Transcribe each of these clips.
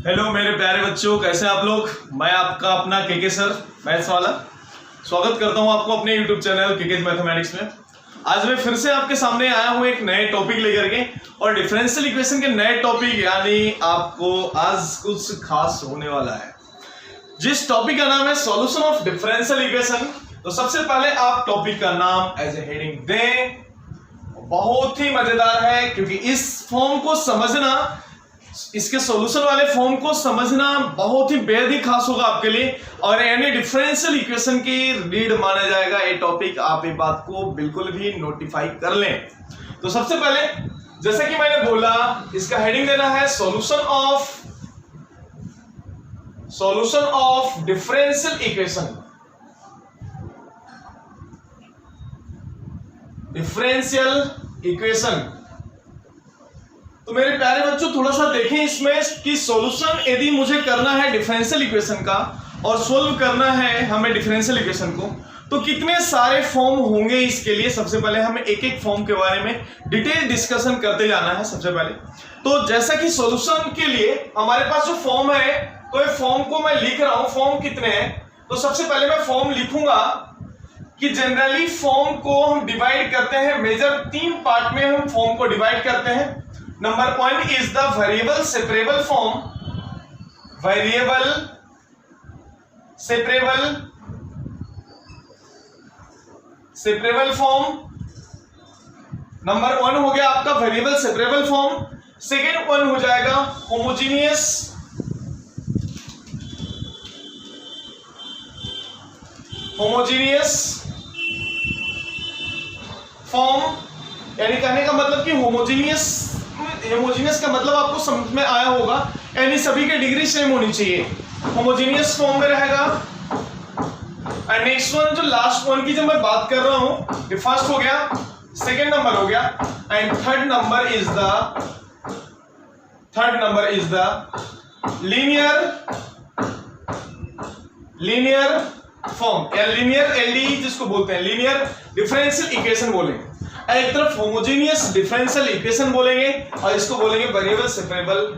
Hello मेरे प्यारे बच्चों, कैसे आप लोग। मैं आपका अपना केके सर मैथ्स वाला स्वागत करता हूं आपको अपने यूट्यूब चैनल केके मैथमेटिक्स में। आज मैं फिर से आपके सामने आया हूं एक नए टॉपिक लेकर के, और डिफरेंशियल इक्वेशन के नए टॉपिक, यानी आपको आज कुछ खास होने वाला है। जिस टॉपिक का नाम है सॉल्यूशन ऑफ डिफरेंशियल इक्वेशन। तो सबसे पहले आप टॉपिक का नाम एज ए हेडिंग दें। बहुत ही मजेदार है, क्योंकि इस फॉर्म को समझना, इसके सॉल्यूशन वाले फॉर्म को समझना बहुत ही बेहद ही खास होगा आपके लिए, और यानी डिफरेंशियल इक्वेशन की रीड माना जाएगा ये टॉपिक। आप ये बात को बिल्कुल भी नोटिफाई कर लें। तो सबसे पहले, जैसा कि मैंने बोला, इसका हेडिंग देना है सॉल्यूशन ऑफ डिफरेंशियल इक्वेशन। तो मेरे प्यारे बच्चों, थोड़ा सा देखें इसमें कि सॉल्यूशन यदि मुझे करना है डिफरेंशियल इक्वेशन का और सोल्व करना है हमें डिफरेंशियल इक्वेशन को, तो कितने सारे फॉर्म होंगे इसके लिए। सबसे पहले हमें एक एक फॉर्म के बारे में डिटेल डिस्कशन करते जाना है। सबसे पहले तो जैसा कि सॉल्यूशन के लिए हमारे पास जो फॉर्म है, तो ये फॉर्म को मैं लिख रहा हूं। फॉर्म कितने हैं, तो सबसे पहले मैं फॉर्म लिखूंगा कि जनरली फॉर्म को हम डिवाइड करते हैं मेजर 3 पार्ट में। हम फॉर्म को डिवाइड करते हैं। Number 1 is the variable separable form. Variable separable form. Number 1 हो गया आपका variable separable form. Second one हो जाएगा homogeneous form. यानी कहने का मतलब कि होमोजीनियस का मतलब आपको समझ में आया होगा, यानी सभी के डिग्री सेम होनी चाहिए। होमोजेनियस फॉर्म में रहेगा। एंड नेक्स्ट वन, जो लास्ट वन की जब मैं बात कर रहा हूं, ये फर्स्ट हो गया, सेकंड नंबर हो गया, and third number is the linear form, या लीनियर एलडी जिसको बोलते हैं, लीनियर डिफरेंशियल इक्वेशन बोलेंगे। एक तरफ होमोजेनियस डिफरेंशियल इक्वेशन बोलेंगे, और इसको बोलेंगे वेरिएबल सेपरेबल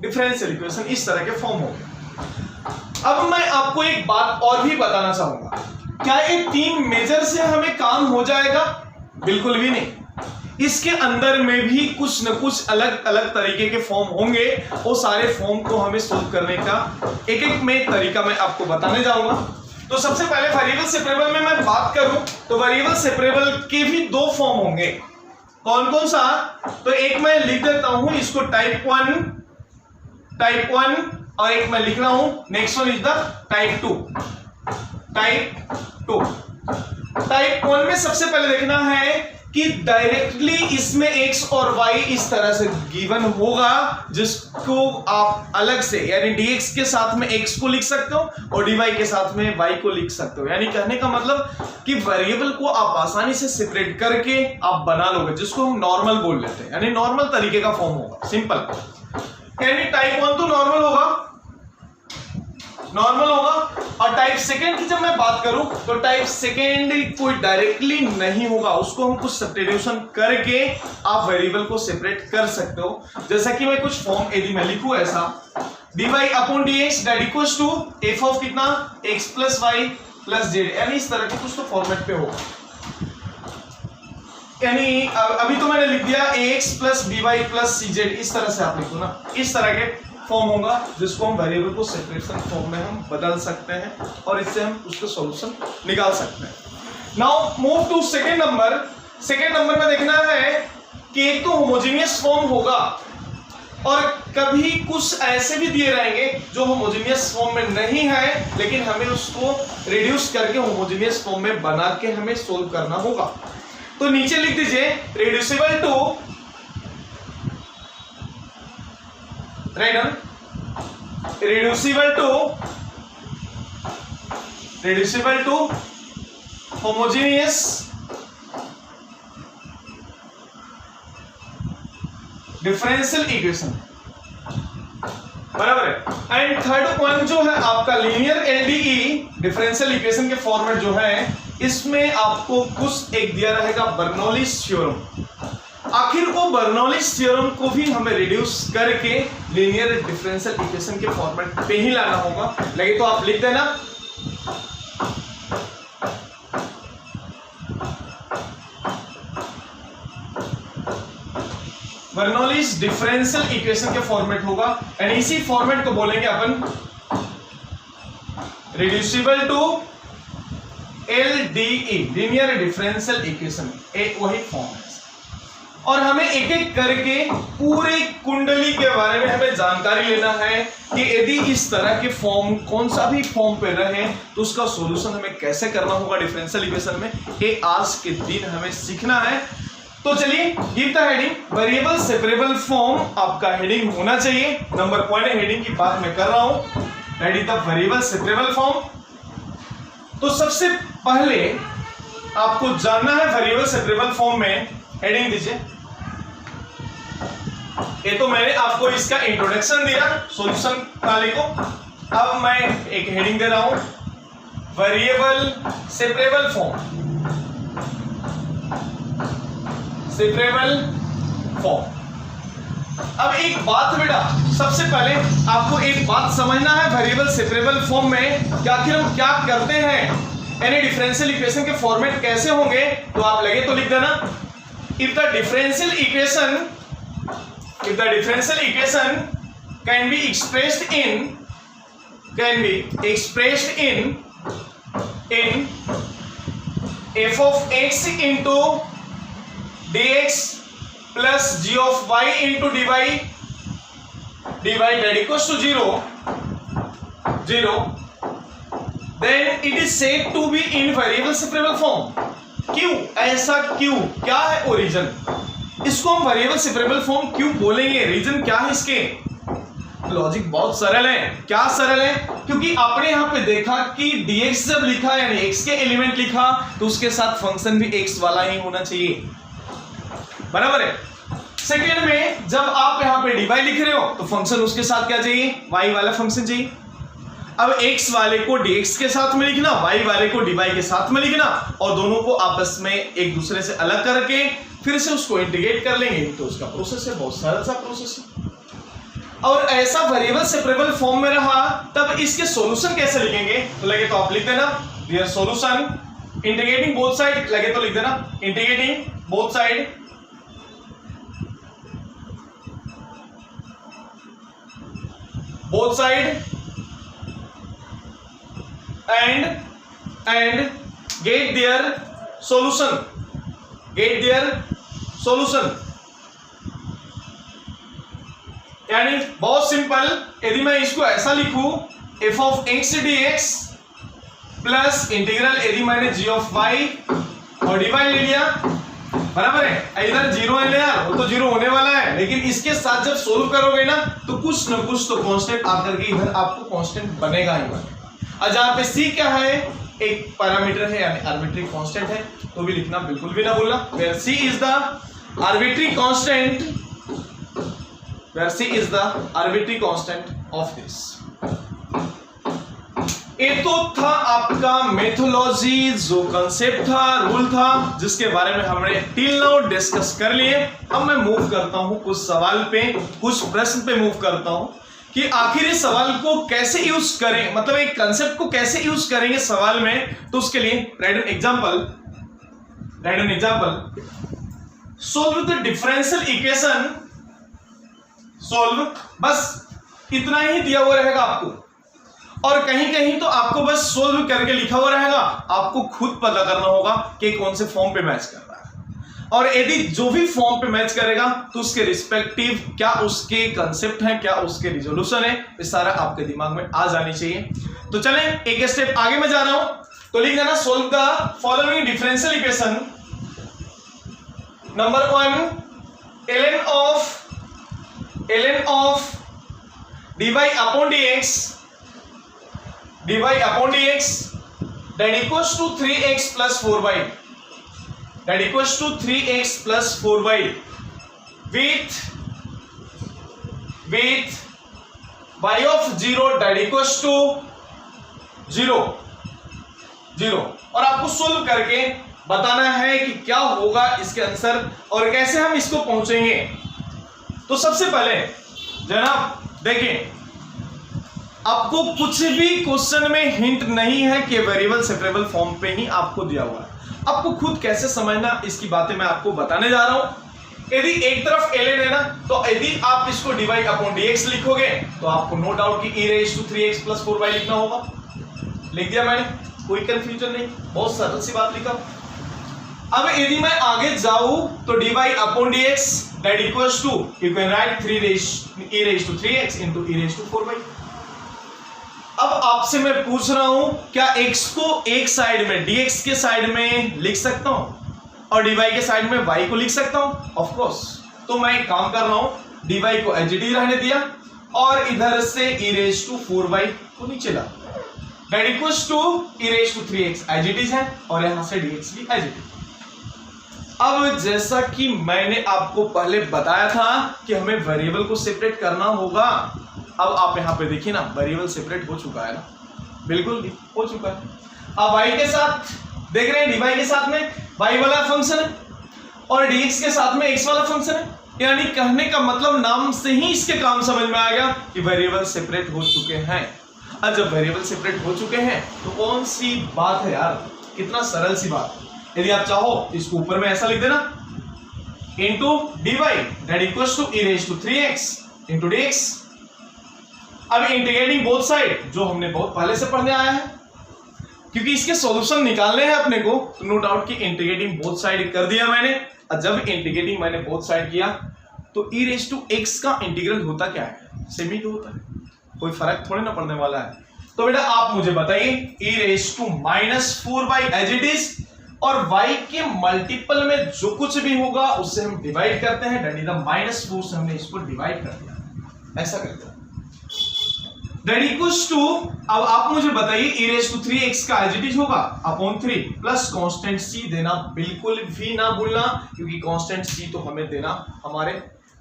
डिफरेंशियल इक्वेशन। इस तरह के फॉर्म होंगे। अब मैं आपको एक बात और भी बताना चाहूंगा, क्या ये 3 मेजर से हमें काम हो जाएगा? बिल्कुल भी नहीं। इसके अंदर में भी कुछ न कुछ अलग अलग तरीके के फॉर्म होंगे। वो सारे फॉर्म को हमें सोल्व करने का एक एक में तरीका मैं आपको बताने जाऊंगा। तो सबसे पहले वेरिएबल सेपरेबल में मैं बात करूं, तो वेरिएबल सेपरेबल के भी 2 फॉर्म होंगे। कौन कौन सा? तो एक मैं लिख देता हूं इसको टाइप 1, और एक मैं लिख रहा हूं next one is the type 2। Type 1 में सबसे पहले देखना है कि डायरेक्टली इसमें x और y इस तरह से गिवन होगा, जिसको आप अलग से, यानी dx के साथ में x को लिख सकते हो और dy के साथ में y को लिख सकते हो। यानी कहने का मतलब कि वेरिएबल को आप आसानी से सेपरेट करके आप बना लोगे, जिसको हम नॉर्मल बोल लेते हैं, यानी नॉर्मल तरीके का फॉर्म होगा, सिंपल। यानी टाइप 1 तो नॉर्मल होगा, और टाइप सेकेंड की जब मैं बात करूं, तो टाइप सेकेंड कोई डायरेक्टली नहीं होगा, उसको हम कुछ सब्स्टिट्यूशन करके आप वेरिएबल को सेपरेट कर सकते हो। जैसा कि मैं कुछ फॉर्म यदि मैं लिखूं ऐसा, dy/dx that equals to f of कितना, x + y + z, यानी इस तरह के कुछ तो फॉर्मेट पे होगा। यानी अभी तो मैंने लिख दिया ax + by + cz, इस तरह से आप लिखो ना, इस तरह के फॉर्म होगा, जिसको हम वेरिएबल को सेपरेशन फॉर्म में हम बदल सकते हैं, और इससे हम उसका सॉल्यूशन निकाल सकते हैं। Now move to second number. Second number में देखना है कि एक तो होमोजेनियस फॉर्म होगा, और कभी कुछ ऐसे भी दिए रहेंगे जो होमोजेनियस फॉर्म में नहीं है, लेकिन हमें उसको रिड्यूस करके होमोजेनियस फॉर्म में बना के हमें सोल्व करना होगा। तो नीचे लिख दीजिए reducible to homogeneous differential equation, बराबर है। एंड थर्ड वन जो है आपका लीनियर एलडीई डिफरेंशियल इक्वेशन के फॉर्मेट जो है, इसमें आपको कुछ एक दिया रहेगा बर्नौलीज थ्योरम। आखिर को बर्नौलीज थ्योरम को भी हमें रिड्यूस करके लीनियर डिफरेंशियल इक्वेशन के फॉर्मेट पे ही लाना होगा। लगे तो आप लिख देना। बर्नौलीज डिफरेंशियल इक्वेशन के फॉर्मेट होगा एंड इसी फॉर्मेट को बोलेंगे अपन reducible to LDE, linear differential equation, एक वही फॉर्म है। और हमें एक एक करके पूरे कुंडली के बारे में हमें जानकारी लेना है कि यदि इस तरह के फॉर्म कौन सा भी फॉर्म पे रहे तो उसका सॉल्यूशन हमें कैसे करना होगा डिफरेंशियल इक्वेशन में, ये आज के दिन हमें सीखना है। तो चलिए give the heading variable separable form आपका हेडिंग होना चाहिए। नंबर पॉइंट हेडिंग की बात मैं कर रहा हूं, that is the variable separable form. तो सबसे पहले आपको जानना है वेरिएबल सेपरेबल फॉर्म में हेडिंग दीजिए। ये तो मैंने आपको इसका इंट्रोडक्शन दिया सॉल्यूशन वाले को। अब मैं एक हेडिंग दे रहा हूं variable separable form, separable form. अब एक बात बेटा, सबसे पहले आपको एक बात समझना है वेरिएबल सेपरेबल फॉर्म में कि आखिर हम क्या करते हैं, यानी डिफरेंशियल इक्वेशन के फॉर्मेट कैसे होंगे। तो आप लगे तो लिख देना, if the differential equation can be expressed in f of x into dx plus g of y into dy that equals to 0, then it is said to be in variable separable form। क्यों ऐसा, क्यों, क्या है origin, इसको हम variable separable form क्यों बोलेंगे, reason क्या है इसके। लॉजिक बहुत सरल है। क्या सरल है? क्योंकि आपने यहां पे देखा कि dx जब लिखा यानी x के एलिमेंट लिखा तो उसके साथ फंक्शन भी x वाला ही होना चाहिए, बराबर है। सेकेंड में जब आप यहां पे dy लिख रहे हो तो फंक्शन उसके साथ क्या चाहिए, y वाला फंक्शन चाहिए। अब x वाले को dx के साथ में लिखना, y वाले को dy के साथ में लिखना और दोनों को आपस में एक दूसरे से अलग करके फिर से उसको इंटीग्रेट कर लेंगे तो उसका प्रोसेस है, बहुत सरल सा प्रोसेस है। और ऐसा वेरिएबल सेपरेबल फॉर्म में रहा तब इसके सॉल्यूशन कैसे लिखेंगे, तो लगे तो आप लिख देना their solution integrating both side, लगे तो लिख देना integrating both side and get their solution, यानी बहुत सिंपल, यदि मैं इसको ऐसा लिखूं f of x dx plus integral यदि मैंने g of y और dy ले लिया, बराबर है। इधर जीरो है यार, वो तो जीरो होने वाला है, लेकिन इसके साथ जब सोल्व करोगे ना तो कुछ न कुछ तो कांस्टेंट आकर के इधर आपको कांस्टेंट बनेगा ही बनेगा। और जहां पे c क्या है, एक पैरामीटर है यानी आर्बिट्री कांस्टेंट है, तो भी लिखना बिल्कुल भी ना भूलना। where c is the arbitrary constant of this। ये तो था आपका मेथोलॉजी, जो कंसेप्ट था, रूल था, जिसके बारे में हमने टिल नाउ डिस्कस कर लिए। अब मैं मूव करता हूं कुछ सवाल पे, कुछ प्रश्न पे मूव करता हूं कि आखिर इस सवाल को कैसे यूज करें, मतलब एक कंसेप्ट को कैसे यूज करेंगे सवाल में। तो उसके लिए right an example, solve the differential equation, solve, बस इतना ही दिया हुआ रहेगा आपको, और कहीं कहीं तो आपको बस सोल्व करके लिखा हुआ रहेगा, आपको खुद पता करना होगा कि कौन से फॉर्म पे मैच कर रहा है। और यदि जो भी फॉर्म पे मैच करेगा तो उसके रिस्पेक्टिव क्या उसके कंसेप्ट है, क्या उसके रिजोल्यूशन है, ये सारा आपके दिमाग में आ जानी चाहिए। तो चलें एक स्टेप आगे मैं जा रहा हूं, तो लिख देना solve the following differential equation. Number 1, ln of dy upon dx that equals to 3x plus 4y, that equals to 3x plus 4y with y of 0 that equals to 0 और आपको सोल्व करके बताना है कि क्या होगा इसके आंसर और कैसे हम इसको पहुंचेंगे। तो सबसे पहले जनाब देखिए, आपको कुछ भी क्वेश्चन में हिंट नहीं है कि वेरिएबल सेपरेबल फॉर्म पे ही आपको दिया हुआ है। आपको खुद कैसे समझना इसकी बातें मैं आपको बताने जा रहा हूं। यदि एक तरफ ln है ना, तो यदि आप इसको डिवाइड अपॉन dx लिखोगे तो आपको नो डाउट कि e raise to 3x plus 4y लिखना होगा। लिख दिया मैंने, कोई कंफ्यूजन नहीं, बहुत सरल सी बात लिखा। अब यदि मैं आगे जाऊं तो divide upon dx that equals to you can write 3 e raise to 3x into e raise to 4y। अब आपसे मैं पूछ रहा हूं, क्या x को एक साइड में dx के साइड में लिख सकता हूं और dy के साइड में y को लिख सकता हूं? Of course. तो मैं एक काम कर रहा हूं, dy को एज इट इज रहने दिया और इधर से e रेज़ टू 4y को नीचे ला, that equals to e raise to 3x as it is है और यहां से dx भी एज इट इज। अब जैसा कि मैंने आपको पहले बताया था कि हमें वेरिएबल को सेपरेट करना होगा। अब आप यहां पे देखिए ना, वेरिएबल सेपरेट हो चुका है ना, बिल्कुल हो चुका है। अब y के साथ देख रहे हैं, dy के साथ में y वाला फंक्शन है और dx के साथ में x वाला फंक्शन है। यानी कहने का मतलब नाम से ही इसके काम समझ में आ गया कि वेरिएबल सेपरेट हो चुके हैं। अब जब वेरिएबल सेपरेट हो चुके हैं तो कौन सी बात है यार, कितना सरल सी बात। यदि आप चाहो इसको ऊपर में ऐसा लिख देना, into dy that equals to e raise to 3x into dx। अब इंटीग्रेटिंग बोथ साइड जो हमने बहुत पहले से पढ़ने आया है, क्योंकि इसके सॉल्यूशन निकालने हैं अपने को, तो नो डाउट कि इंटीग्रेटिंग बोथ साइड कर दिया मैंने। और जब इंटीग्रेटिंग मैंने बोथ साइड किया तो e रेज़ टू x का इंटीग्रल होता क्या है? सेम ही तो होता है, कोई फर्क थोड़ी ना पड़ने वाला है। तो बेटा आप मुझे बताइए, e raise to -4y as it is और y के मल्टीपल में जो कुछ भी होगा उससे हम डिवाइड करते हैं, दैट इज द -4 से हमने इसको डिवाइड कर दिया, ऐसा करते हैं। दैट इक्वल्स टू, अब आप मुझे बताइए e रेज़ टू 3x का एज इट इज होगा अपॉन 3 प्लस कांस्टेंट c देना बिल्कुल भी ना भूलना, क्योंकि कांस्टेंट c तो हमें देना हमारे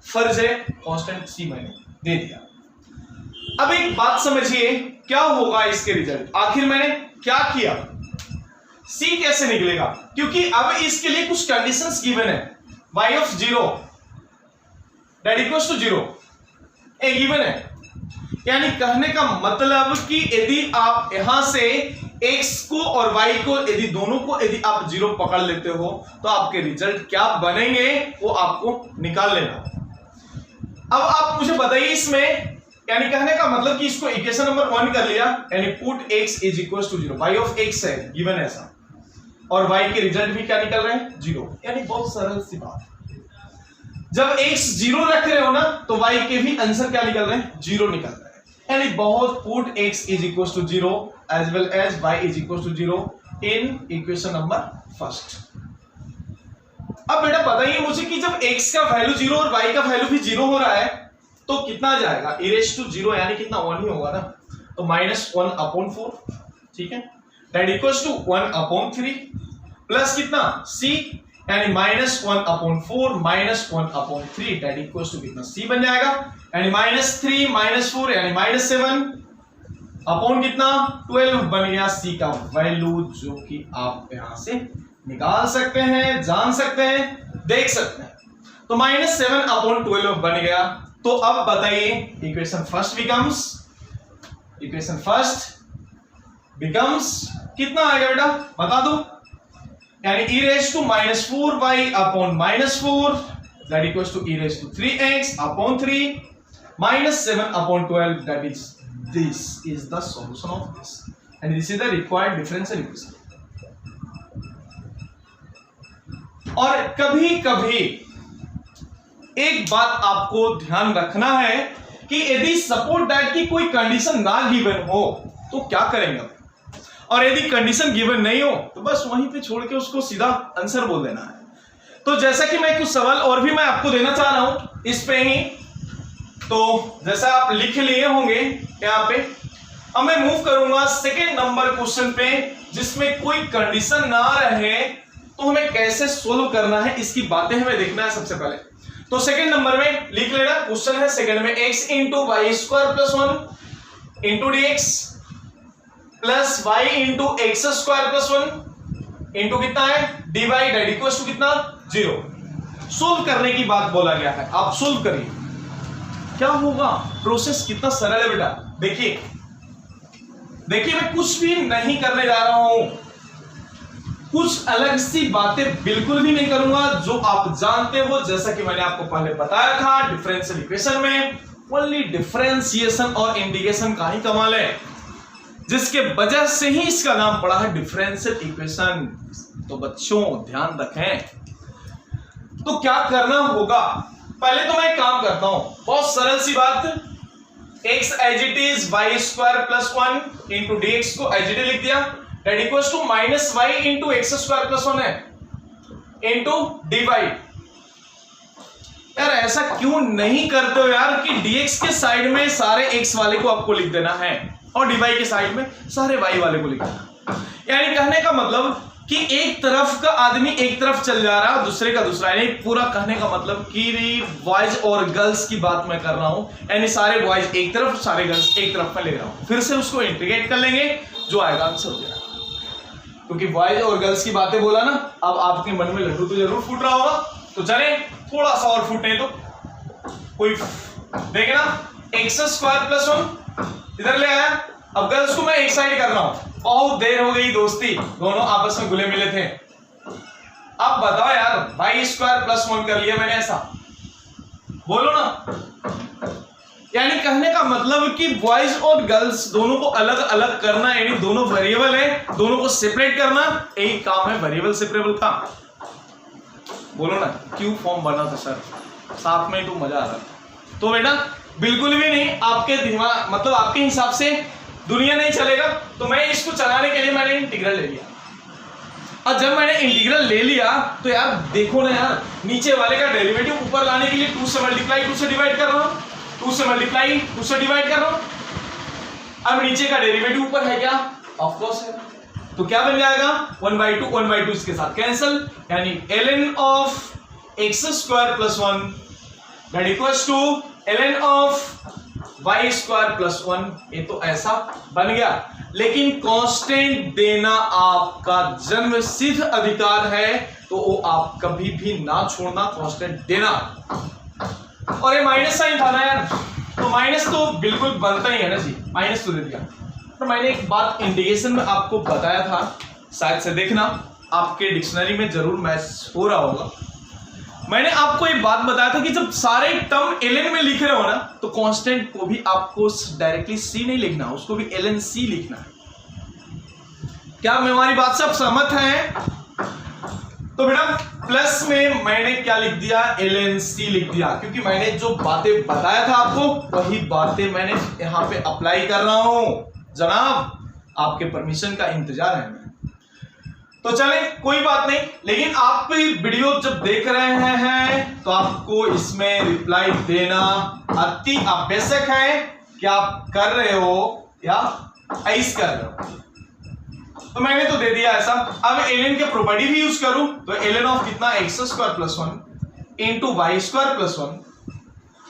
फर्ज है। कांस्टेंट c मैंने दे दिया। अब एक बात समझिए, क्या होगा इसके रिजल्ट। आखिर मैंने क्या किया, c कैसे निकलेगा, क्योंकि अब इसके लिए कुछ कंडीशंस गिवन है। y of 0 that equals to 0 a given है। यानी कहने का मतलब कि यदि आप यहां से x को और y को यदि दोनों को यदि आप 0 पकड़ लेते हो तो आपके रिजल्ट क्या बनेंगे वो आपको निकाल लेना। अब आप मुझे बताइए इसमें, यानी कहने का मतलब कि इसको इक्वेशन नंबर 1 कर लिया, यानी put x is equal to 0, y of x है गिवन ऐसा, और y के रिजल्ट भी क्या निकल रहे हैं 0। यानी बहुत सरल सी बात, जब x 0 रख रहे हो ना तो y के भी आंसर क्या निकल रहे हैं 0 निकल रहे हैं। यानी बहुत put x is equal to 0 as well as y is equal to 0 in equation number first. अब बेटा बताइए मुझे कि जब x का वैल्यू 0 और y का वैल्यू भी 0 हो रहा है तो कितना आ जाएगा, e रेज़ टू 0 यानी कितना 1 ही होगा ना, तो -1/4, ठीक है, दैट इक्वल्स टू 1/3 प्लस कितना c, यानी -1/4 -1/3 दैट इक्वल्स टू कितना c बन जाएगा, यानी -3 -4 यानी -7 अपॉन कितना 12 बन गया c का वैल्यू, जो कि आप यहां से निकाल सकते हैं, जान सकते हैं, देख सकते हैं। तो -7/12 बन गया। तो अब बताइए इक्वेशन फर्स्ट बिकम्स कितना आएगा बेटा बता दो, यानी e raise to -4y upon -4 that equals to e raise to 3x upon 3 -7/12 that is this is the solution of this and this is the required differential equation। और कभी कभी एक बात आपको ध्यान रखना है कि यदि सपोज दैट की कोई कंडीशन ना गिवन हो तो क्या करेंगे, और यदि कंडीशन गिवन नहीं हो तो बस वहीं पे छोड़ के उसको सीधा आंसर बोल देना है। तो जैसा कि मैं कुछ सवाल और भी मैं आपको देना चाह रहा हूं इस पे ही, तो जैसा आप लिख लिए होंगे यहाँ पे, अब मैं मूव करूंगा सेकेंड नंबर क्वेश्चन पे जिसमें कोई कंडीशन ना रहे तो हमें कैसे सोल्व करना है इसकी बातें हमें देखना है सबसे पहले। तो सेकेंड नंबर में लिख लेना, क्वेश्चन है सेकेंड में x into Y square plus 1 into dx plus y into X square plus 1 into कितना है dy दैट इक्वल्स टू कितना 0। सोल्व करने की बात बोला गया है, आप सोल्व करिए क्या होगा। प्रोसेस कितना सरल है बेटा। देखिए मैं कुछ भी नहीं करने जा रहा हूं, कुछ अलग सी बातें बिल्कुल भी नहीं करूंगा जो आप जानते हो। जैसा कि मैंने आपको पहले बताया था डिफरेंशियल इक्वेशन में ओनली डिफरेंशिएशन और इंटीग्रेशन का ही कमाल है, जिसके वजह से ही इसका नाम पड़ा है डिफरेंशियल इक्वेशन। तो बच्चों ध्यान रखें, तो क्या करना होगा, पहले तो मैं एक काम करता हूं, बहुत सरल सी बात, x as it is Y square plus 1 into D X को एज इट इज लिख दिया that equals to minus Y into X square plus 1 है इंटू डी वाई। यार ऐसा क्यों नहीं करते हो यार कि dx के साइड में सारे x वाले को आपको लिख देना है और dy के साइड में सारे y वाले को लिख देना। यानी कहने का मतलब कि एक तरफ का आदमी एक तरफ चल जा रहा है, दूसरे का दूसरा, यानी पूरा कहने का मतलब कि बॉयज और गर्ल्स की बात मैं कर रहा हूं, यानी सारे बॉयज एक तरफ सारे गर्ल्स एक तरफ में ले रहा हूं। फिर से उसको इंटीग्रेट कर लेंगे, जो आएगा आंसर हो जाएगा। क्योंकि बॉयज और गर्ल्स की बातें बोला ना, अब आपके मन में लड्डू तो जरूर फूट रहा होगा, तो चले थोड़ा सा और फूटने तो कोई देखना एक्स स्क्वायर प्लस 1 इधर ले आया। अब गर्ल्स को मैं एक साइड कर रहा हूं, बहुत देर हो गई दोस्ती, दोनों आपस में घुले मिले थे। अब बताओ यार वाई स्क्वायर प्लस 1 कर लिया मैंने, ऐसा बोलो ना। यानी कहने का मतलब कि बॉयज और गर्ल्स दोनों को अलग अलग करना, यानी दोनों वेरिएबल है, दोनों को सेपरेट करना, यही काम है वेरिएबल सेपरेबल का। बोलो ना क्यों फॉर्म बना था सर, साथ में तो मजा आ रहा। तो बेटा बिल्कुल भी नहीं, आपके दिमाग मतलब आपके हिसाब से दुनिया नहीं चलेगा, तो मैं इसको चलाने के लिए मैंने इंटीग्रल ले लिया। और जब मैंने इंटीग्रल ले लिया तो यार देखो ना यार, नीचे वाले का डेरिवेटिव ऊपर लाने के लिए 2 से मल्टीप्लाई 2 से डिवाइड कर रहा हूं, 2 से मल्टीप्लाई 2 से डिवाइड कर रहा हूं। अब नीचे का डेरिवेटिव ऊपर है क्या, ऑफ कोर्स है, तो क्या बन जाएगा 1/2 इसके साथ कैंसिल, यानी ln of X square plus 1 that equals to ln of Y square plus 1। ये तो ऐसा बन गया, लेकिन कांस्टेंट देना आपका जन्म सिद्ध अधिकार है, तो वो आप कभी भी ना छोड़ना, कांस्टेंट देना। और ये माइनस साइन था ना यार, तो माइनस तो बिल्कुल बनता ही है ना जी, माइनस तो दे दिया। तो मैंने एक बात इंटीग्रेशन में आपको बताया था, शायद से देखना आपके डिक्शनरी में जरूर मैच हो रहा होगा। मैंने आपको एक बात बताया था कि जब सारे टर्म ln में लिख रहे हो ना, तो कांस्टेंट को भी आपको डायरेक्टली c नहीं लिखना, उसको भी ln c लिखना है। क्या हमारी बात से आप सहमत हैं? तो बेटा प्लस में मैंने क्या लिख दिया, ln c लिख दिया, क्योंकि मैंने जो बातें बताया था आपको वही बातें मैंने यहां पे अप्लाई कर रहा हूं। जनाब आपके परमिशन का इंतजार है। तो चले कोई बात नहीं, लेकिन आप वीडियो जब देख रहे हैं तो आपको इसमें रिप्लाई देना अति आवश्यक है कि आप कर रहे हो या ऐस कर रहे हो। तो मैंने तो दे दिया ऐसा। अब ln के प्रॉपर्टी भी यूज करूं तो ln ऑफ कितना x square plus 1 into Y square plus 1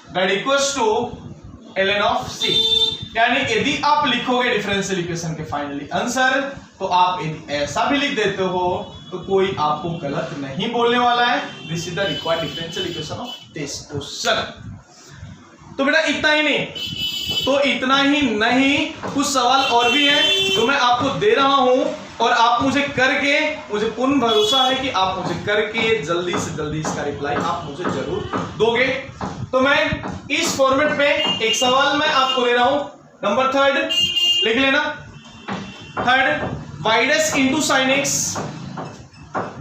that equals to ln of c। यानी यदि आप लिखोगे डिफरेंशियल इक्वेशन के फाइनली आंसर, तो आप यदि ऐसा भी लिख देते हो तो कोई आपको गलत नहीं बोलने वाला है। This is the required differential equation of this question. तो बेटा इतना ही नहीं, तो इतना ही नहीं, कुछ सवाल और भी हैं जो मैं आपको दे रहा हूं, और आप मुझे करके, मुझे पूर्ण भरोसा है कि आप मुझे करके जल्दी से जल्दी इसका रिप्लाई आप मुझे जरूर दोगे। तो मैं इस फॉर्मेट पे एक सवाल मैं आपको दे रहा हूं, नंबर 3 लिख लेना। 3 y dash into sine x,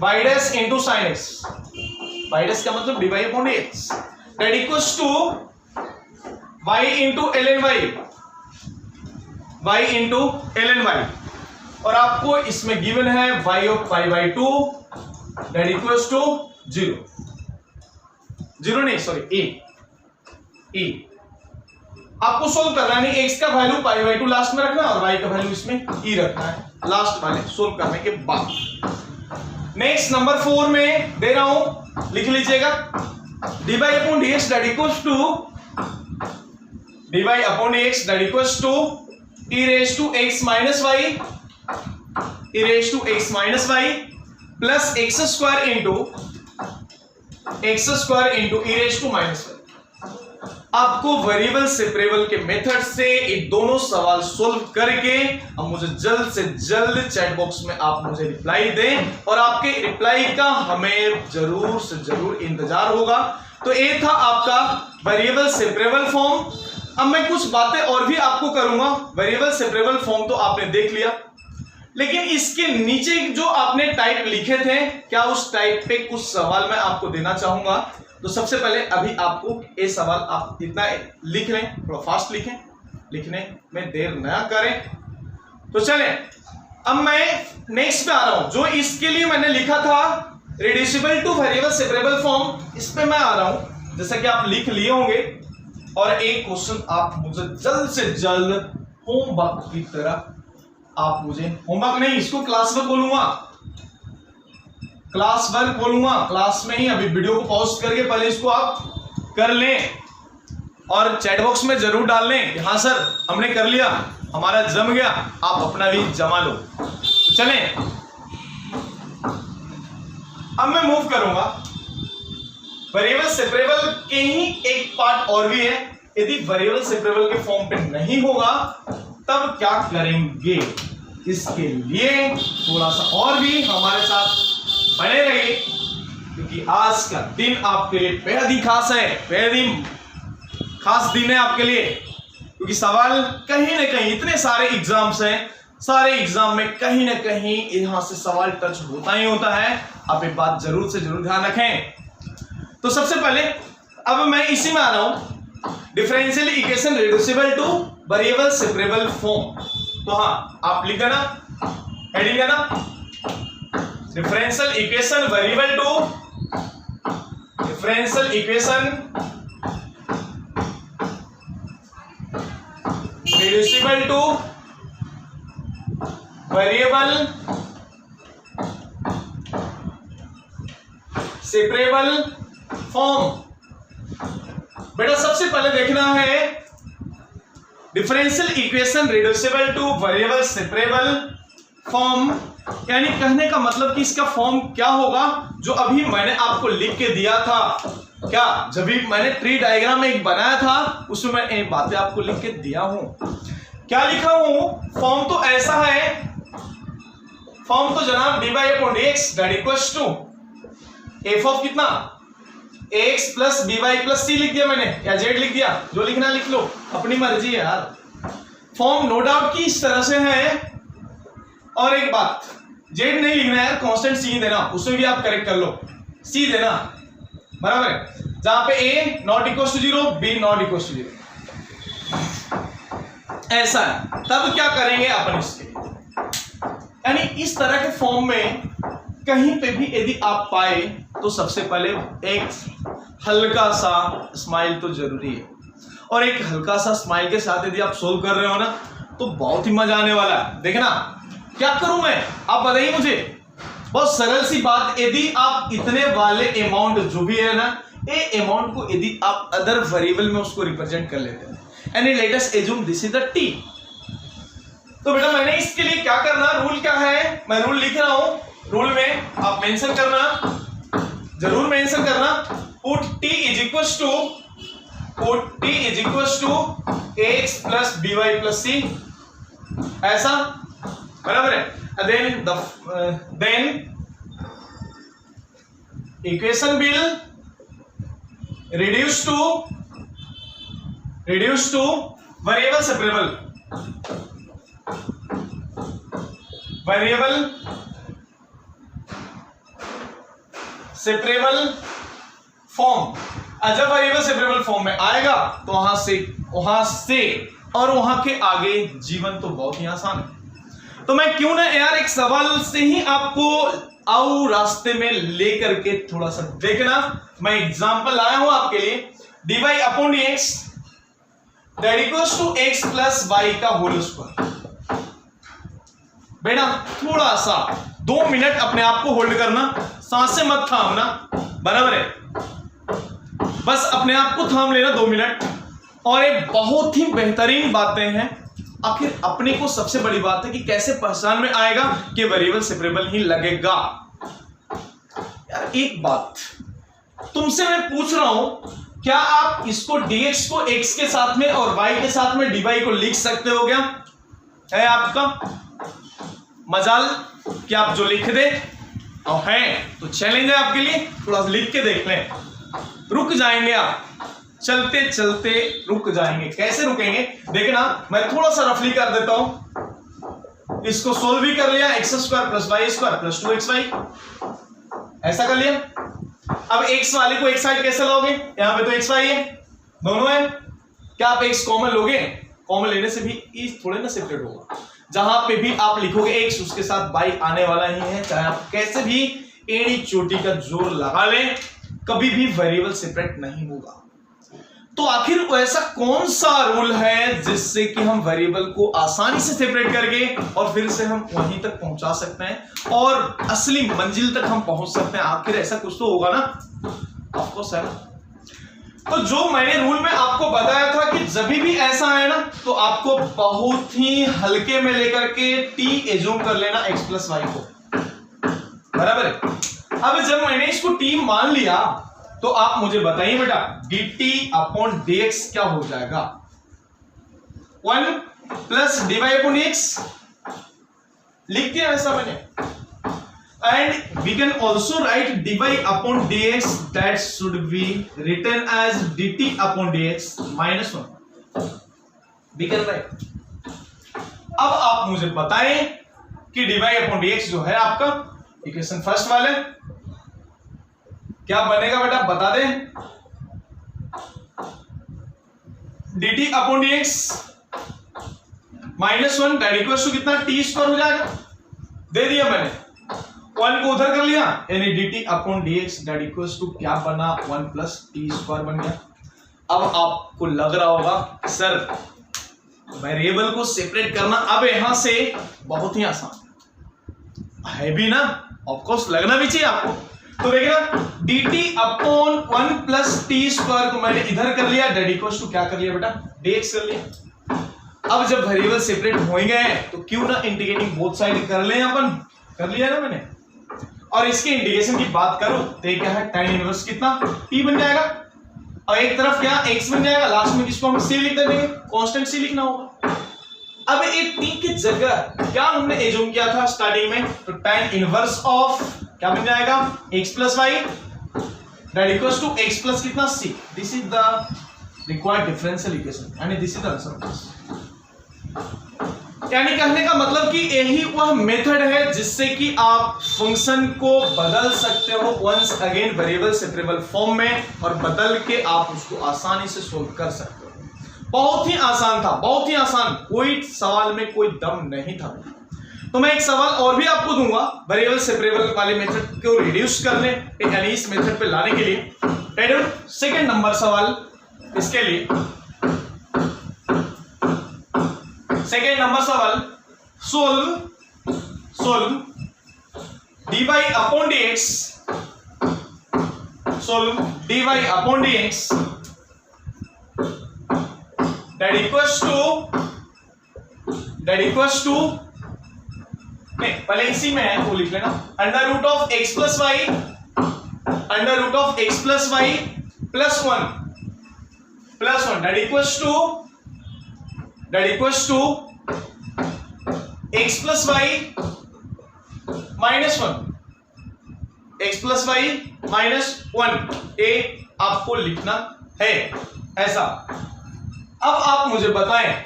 y dash into sine x, y dash का मतलब dy upon x that equals to y into ln y, y into ln y। और आपको इसमें गिवन है y of pi by 2 that equals to 0 नहीं sorry ए आपको solve करना है। x का वैल्यू पाई बाई 2 लास्ट में रखना और y का वैल्यू इसमें e रखना है लास्ट वाले सोल्व करने के बाद। नेक्स्ट नंबर 4 में दे रहा हूं, लिख लीजिएगा dy upon dx that equals to dy upon dx that equals to e raise to x minus y, e raise to x minus y plus x square into e raise to minus 1। आपको variable separable के method से ये दोनों सवाल solve करके अब मुझे जल्द से जल्द चैट बॉक्स में आप मुझे रिप्लाई दें, और आपके रिप्लाई का हमें जरूर से जरूर इंतजार होगा। तो ये था आपका वेरिएबल सेपरेबल फॉर्म। अब मैं कुछ बातें और भी आपको करूंगा। वेरिएबल सेपरेबल फॉर्म तो आपने देख लिया, लेकिन इसके नीचे जो आपने टाइप लिखे थे, क्या उस टाइप पे कुछ सवाल मैं आपको देना चाहूंगा। तो सबसे पहले अभी आपको ये सवाल आप इतना लिख लें, थोड़ा फास्ट लिखें, लिखने में देर न करें। तो चलें, अब मैं नेक्स्ट पे आ रहा हूं। जो इसके लिए मैंने लिखा था reducible to variable separable form, इस पे मैं आ रहा हूं। जैसा कि आप लिख लिए होंगे, और एक क्वेश्चन आप मुझे जल्द से जल्द होमवर्क की तरह आप मुझे, होमवर्क नहीं, इसको क्लास वर्क बोलूंगा, क्लास वर्क बोलूंगा। क्लास में ही अभी वीडियो को पॉज करके पहले इसको आप कर लें, और चैट बॉक्स में जरूर डाल लें कि हाँ सर हमने कर लिया, हमारा जम गया। आप अपना भी जमा लो। तो चलें, अब मैं मूव करूंगा। वेरिएबल सेपरेबल के ही एक पार्ट और भी है। यदि वेरिएबल सेपरेबल के फॉर्म पे नहीं होगा तब क्या करेंगे, इसके लिए थोड़ा सा और भी हमारे साथ बने रहिए, क्योंकि आज का दिन आपके लिए बेहद ही खास है, बेहद ही खास दिन है आपके लिए। क्योंकि सवाल कहीं ना कहीं, इतने सारे एग्जाम्स हैं, सारे एग्जाम में कहीं ना कहीं यहां से सवाल टच होता ही होता है। आप एक बात जरूर से जरूर ध्यान रखें। तो सबसे पहले अब मैं इसी में आ रहा हूं, differential equation reducible to variable separable form. तो हाँ, आप लिख देना, हेडिंग है ना, differential equation variable to, differential equation reducible to variable separable form. बेटा सबसे पहले देखना है differential equation reducible to variable separable form, यानी कहने का मतलब कि इसका फॉर्म क्या होगा, जो अभी मैंने आपको लिख के दिया था। क्या, जब भी मैंने ट्री डायग्राम एक बनाया था उसमें मैं एक बातें आपको लिख के दिया हूं। क्या लिखा हूं, फॉर्म तो ऐसा है, फॉर्म तो जनाब dy upon dx that equals to f of कितना, x plus by plus c लिख दिया मैंने, या z लिख दिया, जो लिखना लिख लो, अपनी मर्जी है यार। फॉर्म नो डाउट की इस तरह से है। और एक बात, z नहीं लिखना है, कांस्टेंट c देना, उसमें भी आप करेक्ट कर लो, c देना, बराबर है। जहां पे a not equal to 0, b not equal to 0, ऐसा है। तब क्या करेंगे अपन इसके, यानी इस तरह के फॉर्म में कहीं पे भी यदि आप पाए तो सबसे पहले एक हल्का सा स्माइल तो जरूरी है, और एक हल्का सा स्माइल के साथ यदि आप सोल्व कर रहे हो ना तो बहुत ही मजा आने वाला है। देखना क्या करूं मैं, आप बताइए मुझे। बहुत सरल सी बात, यदि आप इतने वाले अमाउंट जो भी है ना, ये अमाउंट को यदि आप अदर वेरिएबल में उसको रिप्रेजेंट कर लेते हैं, यानी let us assume this is the t, तो बेटा मैंने इसके लिए क्या करना, रूल क्या है, मैं रूल लिख रहा हूं। रूल में आप मेंशन करना, जरूर मेंशन करना, put t is equals to x plus by plus c, ऐसा, बराबर है। Then equation will reduce to variable separable form. जब वेरिएबल सेपरेबल फॉर्म में आएगा तो वहां से और वहां के आगे जीवन तो बहुत ही आसान है। तो मैं क्यों ना यार एक सवाल से ही आपको आओ रास्ते में लेकर के थोड़ा सा देखना। मैं एग्जांपल लाया हूं आपके लिए, dy upon dx that equals to x plus y का होल स्क्वायर। बेटा थोड़ा सा 2 मिनट अपने आप को होल्ड करना, सांसें मत थामना, बराबर है, बस अपने आप को थाम लेना 2 मिनट। और एक बहुत ही बेहतरीन बातें हैं, आखिर अपने को सबसे बड़ी बात है कि कैसे पहचान में आएगा कि वेरिएबल सेपरेबल ही लगेगा। एक बात तुमसे मैं पूछ रहा हूं, क्या आप इसको dx को x के साथ में और y के साथ में dy को लिख सकते हो? क्या है आपका मजाल कि आप जो लिख दे, और है तो चैलेंज है आपके लिए, थोड़ा लिख के देख लें। रुक जाएंगे आप, चलते चलते रुक जाएंगे। कैसे रुकेंगे देखना, मैं थोड़ा सा रफली कर देता हूं। इसको सोल्व भी कर लिया, x square plus y square plus 2xy, ऐसा कर लिया। अब x वाले को x साइड कैसे लोगे? यहां पे तो xy है, दोनों है। क्या आप x कॉमन लोगे? कॉमन लेने से भी ये थोड़े ना सेपरेट होगा। जहां पे भी आप लिखोगे x, उसके साथ y आने वाला ही है, चाहे आप कैसे भी एड़ी चोटी का जोर लगा लें, कभी भी वेरिएबल सेपरेट नहीं होगा। तो आखिर ऐसा कौन सा रूल है जिससे कि हम वेरिएबल को आसानी से सेपरेट करके और फिर से हम वहीं तक पहुंचा सकते हैं और असली मंजिल तक हम पहुंच सकते हैं? आखिर ऐसा कुछ तो होगा ना, ऑफ कोर्स है। तो जो मैंने रूल में आपको बताया था कि जब भी ऐसा है ना, तो आपको बहुत ही हल्के में लेकर के t एज्यूम कर लेना x प्लस वाई को, बराबर है। अब जब मैंने इसको t मान लिया तो आप मुझे बताइए बेटा, dt अपॉन dx क्या हो जाएगा? 1 प्लस dy अपॉन dx लिख दिया वैसा मैंने। And we can also write dy upon dx, that should be written as dt upon dx minus 1, we can write. अब आप मुझे बताएं कि dy अपॉन dx जो है आपका इक्वेशन फर्स्ट वाले क्या बनेगा बेटा, बता दें। dt upon dx minus 1 that equals to कितना, t स्क्वायर हो जाएगा। दे दिया मैंने, 1 को उधर कर लिया, यानी dt upon dx that equals to क्या बना, 1 प्लस t स्क्वायर बन गया। अब आपको लग रहा होगा सर वेरिएबल को सेपरेट करना अब यहां से बहुत ही आसान है भी ना, ऑफ कोर्स लगना भी चाहिए आपको। तो देखिए dt upon 1 plus T square को मैंने इधर कर लिया, दैट इक्वल्स टू क्या कर लिया बेटा, dx कर लिया। अब जब वेरिएबल सेपरेट हो गए हैं तो क्यों ना इंटीग्रेटिंग बोथ साइड कर लें, अपन कर लिया ना मैंने। और इसके इंटीग्रेशन की बात करूं तो ये क्या है, tan इनवर्स कितना t बन जाएगा, और एक तरफ क्या x बन जाएगा, लास्ट में किसको हम c लिख देंगे, कांस्टेंट c लिखना होगा। अब एक t की जगह क्या हमने एज्यूम किया था स्टार्टिंग में, तो tan इनवर्स ऑफ क्या बन जाएगा, x plus y that equals to x plus कितना c। This is the required differential equation, यानी दिस इज द आंसर। यानी कहने का मतलब कि यही वह मेथड है जिससे कि आप फंक्शन को बदल सकते हो once again variable separable form में, और बदल के आप उसको आसानी से सोल्व कर सकते हो। बहुत ही आसान था, बहुत ही आसान, कोई सवाल में कोई दम नहीं था। तो मैं एक सवाल और भी आपको दूंगा वेरिएबल सेपरेबल वाले मेथड को रिड्यूस करने, यानी इस मेथड पे लाने के लिए। सेकंड नंबर सवाल इसके लिए, सेकंड नंबर सवाल, solve dy upon dx, solve dy upon dx that equals to नहीं, पहले इसी में है वो लिख लेना, under root of x plus y, under root of x plus y plus 1 that equals to x plus y minus 1, x plus y minus 1, ये आपको लिखना है ऐसा। अब आप मुझे बताएं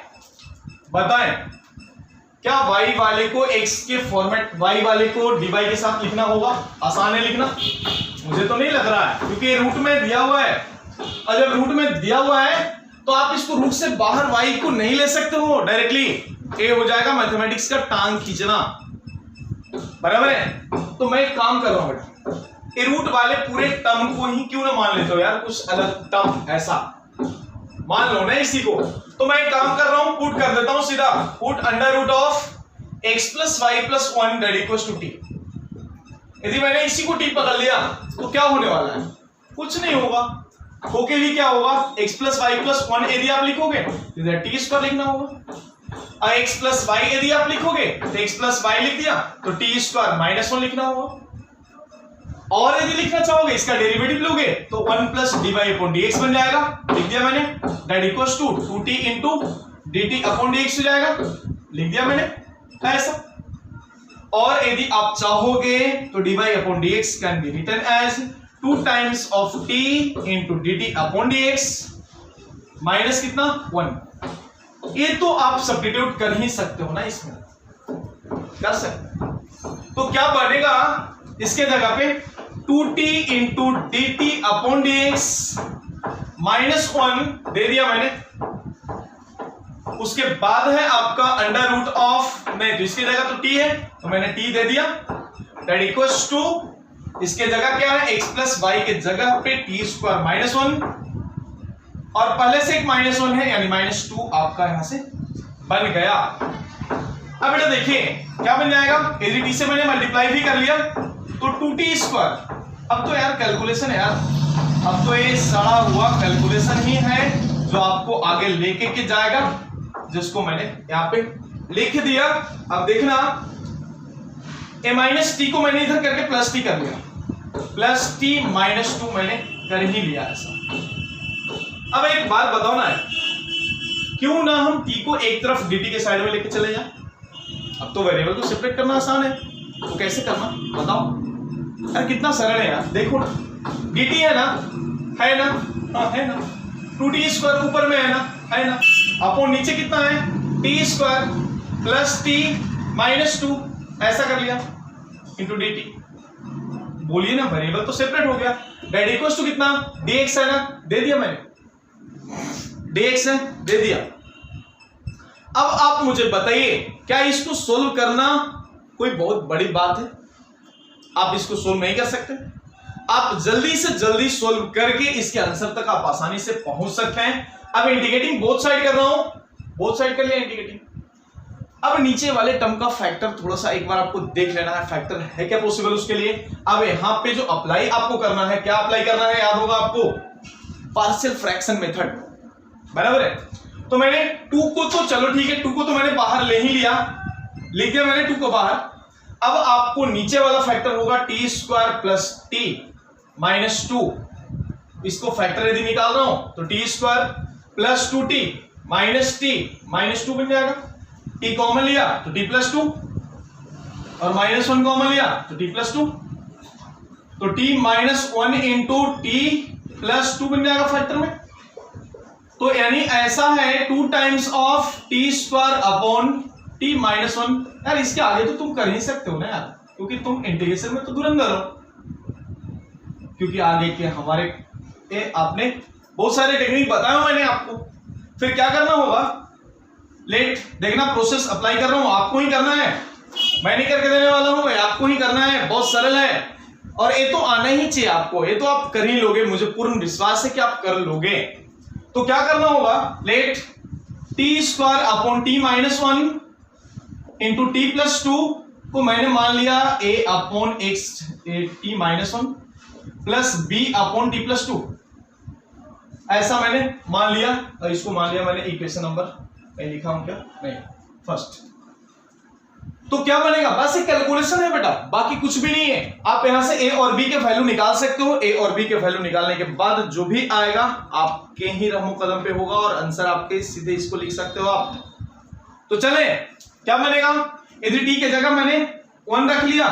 क्या y वाले को x के फॉर्मेट, y वाले को dy के साथ लिखना होगा? आसान है लिखना? मुझे तो नहीं लग रहा है, क्योंकि रूट में दिया हुआ है, और जब रूट में दिया हुआ है तो आप इसको रूट से बाहर y को नहीं ले सकते हो डायरेक्टली, ये हो जाएगा मैथमेटिक्स का टांग खींचना, बराबर है। तो मैं एक काम कर रहा हूं बेटा, ये रूट वाले पूरे टर्म को ही क्यों ना मान लेते हो यार, कुछ अलग टर्म ऐसा मान लो ना इसी को। तो मैं एक काम कर रहा हूं, पुट कर देता हूं सीधा, put under root of x plus y plus 1 that equals to t। यदि मैंने इसी को t पकड़ लिया तो क्या होने वाला है, कुछ नहीं होगा, होके भी क्या होगा, x प्लस वाई प्लस 1 यदि आप लिखोगे तो t स्क्वायर लिखना होगा, और x प्लस वाई यदि आप लिखोगे तो x प्लस वाई लिख दिया तो t स्क्वायर माइनस 1 लिखना होगा। और यदि लिखना चाहोगे इसका डेरिवेटिव लोगे तो 1 प्लस dy अपॉन dx बन जाएगा, लिख दिया मैंने, that equals to 2t into dt upon dx हो जाएगा, लिख दिया मैंने ऐसा। और यदि आप चाहोगे तो dy upon dx can be written as 2 times of t into dt upon dx minus कितना 1। ये तो आप सब्स्टिट्यूट कर ही सकते हो ना, इसमें कर सकते हो। तो क्या बनेगा इसके जगह पे 2t into D T upon D x minus 1 दे दिया मैंने। उसके बाद है आपका अंडर रूट ऑफ, नहीं तो इसकी जगह तो t है तो मैंने t दे दिया, दैट इक्वल्स टू इसके जगह क्या है x प्लस वाई के जगह पे टी स्क्वायर माइनस 1 और पहले से एक माइनस 1 है यानी माइनस 2 आपका यहां से बन गया। अब बेटा देखिए क्या बन जाएगा, यदि t से मैंने मल्टीप्लाई भी कर लिया तो 2t स्क्वायर। अब तो यार कैलकुलेशन है यार, अब तो ये सड़ा हुआ कैलकुलेशन ही है जो आपको आगे लेके के जाएगा, जिसको मैंने यहां पे लिख दिया। अब देखना a माइनस टी को मैंने इधर करके प्लस टी कर लिया, प्लस टी माइनस 2 मैंने कर ही लिया ऐसा। अब एक बात बताओ ना, क्यों ना हम t को एक तरफ dt के साइड में लेके चले जाएं। अब तो वेरिएबल को सेपरेट करना आसान है, तो कैसे करना बताओ यार, कितना सरल है यार। देखो dt है ना, हाँ है ना, 2t स्क्वायर ऊपर में है ना, अपॉन नीचे कितना है t square plus t minus 2 ऐसा कर लिया इंटू dt। बोलिए ना वेरिएबल तो सेपरेट हो गया, दैट इक्वल्स टू कितना dx है ना, दे दिया मैंने, dx है दे दिया। अब आप मुझे बताइए क्या इसको सोल्व करना कोई बहुत बड़ी बात है? आप इसको सोल्व नहीं कर सकते? आप जल्दी से जल्दी सोल्व करके इसके आंसर तक आप आसानी से पहुंच सकते हैं। अब इंटीग्रेटिंग बोथ साइड कर रहा हूं, बोथ साइड कर लिया इंटीग्रेटिंग। अब नीचे वाले टर्म का फैक्टर थोड़ा सा एक बार आपको देख लेना है, फैक्टर है क्या पॉसिबल उसके लिए। अब यहां पे जो अप्लाई आपको करना है, क्या अप्लाई करना है याद होगा आपको, पार्शियल फ्रैक्शन मेथड, बराबर है। तो मैंने 2 को तो चलो ठीक है, 2 को तो मैंने बाहर ले ही लिया, लिख दिया मैंने 2 को बाहर। अब आपको नीचे वाला फैक्टर होगा T square plus t minus 2, इसको फैक्टर यदि निकाल रहा हूं तो T square plus 2t minus T minus 2 बन जाएगा। टी कॉमन लिया तो टी प्लस 2 और माइनस 1 कॉमन लिया तो टी प्लस 2, तो T minus 1 into t plus 2 बन जाएगा फैक्टर में। तो यानी ऐसा है 2 times of T square upon t minus 1। यार इसके आगे तो तुम कर ही सकते हो ना यार, क्योंकि तुम इंटीग्रेशन में तो धुरंधर हो, क्योंकि आगे के हमारे आपने बहुत सारे टेक्निक बताया मैंने आपको। फिर क्या करना होगा, लेट देखना प्रोसेस अप्लाई कर रहा हूं, आपको ही करना है, मैं नहीं करके देने वाला हूं, आपको ही करना है, बहुत सरल है और ये तो आना ही चाहिए आपको, ये तो आप कर ही लोगे, मुझे पूर्ण विश्वास है कि आप कर लोगे। तो क्या करना होगा, let t square upon t minus 1 into t plus 2 को मैंने मान लिया a upon x t minus 1 plus b upon t plus 2, ऐसा मैंने मान लिया। और इसको मान लिया मैंने इक्वेशन नंबर, मैं लिखा हूं क्या, नहीं फर्स्ट। तो क्या बनेगा, बस एक कैलकुलेशन है बेटा, बाकी कुछ भी नहीं है। आप यहां से a और b के वैल्यू निकाल सकते हो, a और b के वैल्यू निकालने के बाद जो भी आएगा आपके ही रहमो कदम पे होगा और आंसर आपके सीधे इसको लिख सकते हो आप। तो चले क्या बनेगा, यदि t के जगह मैंने 1 रख लिया,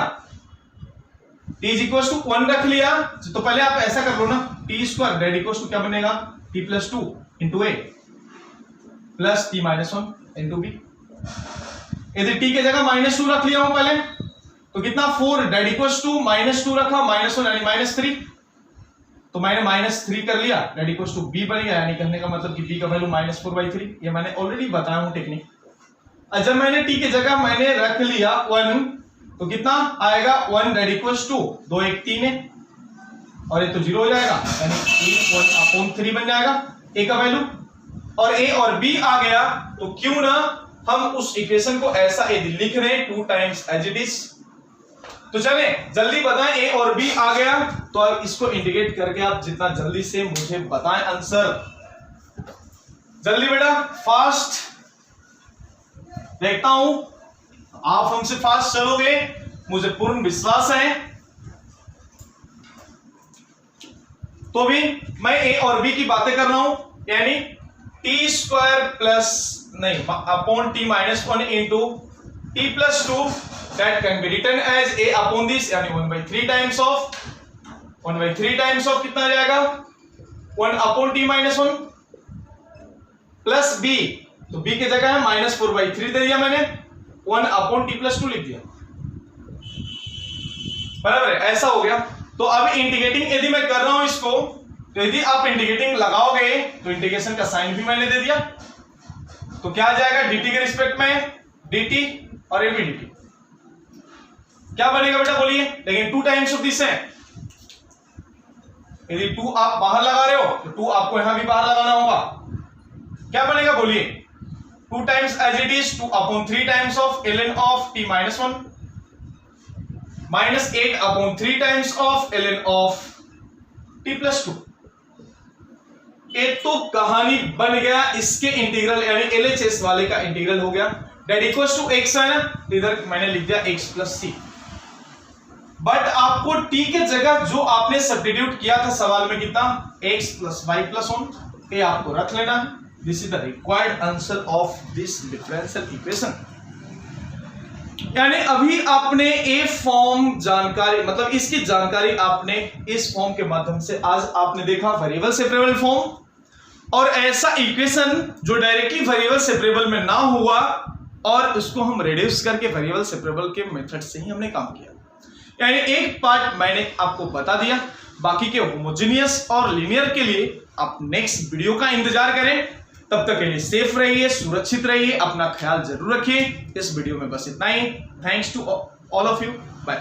t इज इक्वल टू 1 रख लिया, तो पहले आप ऐसा कर लो ना, t square that equal to क्या बनेगा, t plus 2 into a plus t minus 1 into b। यदि t के जगह माइनस 2 रख लिया हूं पहले तो कितना 4 दैट इक्वल्स टू माइनस 2 रखा, माइनस 1 यानी माइनस 3, तो मैंने माइनस 3 कर लिया, दैट इक्वल्स टू b बन गया, यानी कहने का मतलब कि b का वैल्यू माइनस 4/3। ये मैंने ऑलरेडी बताया हूं टेक्निक। जब मैंने t के जगह मैंने रख लिया 1 तो कितना आएगा 1 दैट इक्वल्स टू 2 1 3 है और ये तो 0 हो जाएगा, यानी a 1 अपॉन 3 बन जाएगा a का वैल्यू। और a और b आ गया तो क्यों ना हम उस इक्वेशन को ऐसा लिख रहे हैं 2 टाइम्स एज इट इज। तो चले जल्दी बताएं, a और b आ गया तो अब इसको इंटीग्रेट करके आप जितना जल्दी से मुझे बताएं आंसर, जल्दी बेटा फास्ट। देखता हूं आप हमसे फास्ट चलोगे, मुझे पूर्ण विश्वास है। तो भी मैं ए और बी की बातें कर रहा हूं, यानी टी स्क्वायर प्लस नहीं upon t minus 1 into t plus 2 that can be written as a upon this, यानी 1/3 टाइम्स ऑफ कितना आ जाएगा 1 upon t minus 1 plus b, तो बी की जगह है -4/3 दे दिया मैंने, 1 अपॉन टी प्लस 2 लिख दिया, बराबर है, ऐसा हो गया। तो अब इंटीग्रेटिंग यदि मैं कर रहा हूं इसको, तो यदि आप इंटीग्रेटिंग लगाओगे तो इंटीग्रेशन का साइन भी मैंने दे दिया, तो क्या आ जाएगा dt के रिस्पेक्ट में dt और ये भी dt, क्या बनेगा बेटा बोलिए, लेकिन 2 टाइम्स ऑफ दिस है, यदि 2 आप बाहर लगा रहे हो तो 2 आपको यहां भी बाहर लगाना होगा, क्या बनेगा बोलिए 2 times as it is 2 upon 3 times of ln of t minus 1 minus 8 upon 3 times of ln of t plus 2। एक तो कहानी बन गया, इसके इंटीग्रल यानी LHS वाले का इंटीग्रल हो गया, दैट इक्वल्स टू x है ना, इधर मैंने लिख दिया x प्लस सी। बट आपको t के जगह जो आपने सब्स्टिट्यूट किया था सवाल में कितना x प्लस y प्लस 1, ये आपको रख लेना है। This is the required answer of this differential equation. यानी अभी आपने ए फॉर्म जानकारी, मतलब इसकी जानकारी आपने इस फॉर्म के माध्यम से आज आपने देखा, वेरिएबल सेपरेबल फॉर्म, और ऐसा इक्वेशन जो डायरेक्टली वेरिएबल सेपरेबल में ना हुआ और उसको हम रिड्यूस करके वेरिएबल सेपरेबल के मेथड से ही हमने काम किया। यानी एक पार्ट मैंने आपको बता दिया, बाकी के होमोजेनियस और लीनियर के लिए आप नेक्स्ट वीडियो का इंतजार करें। तब तक के लिए सेफ रहिए, सुरक्षित रहिए, अपना ख्याल जरूर रखिए। इस वीडियो में बस इतना ही। Thanks to all of you, bye.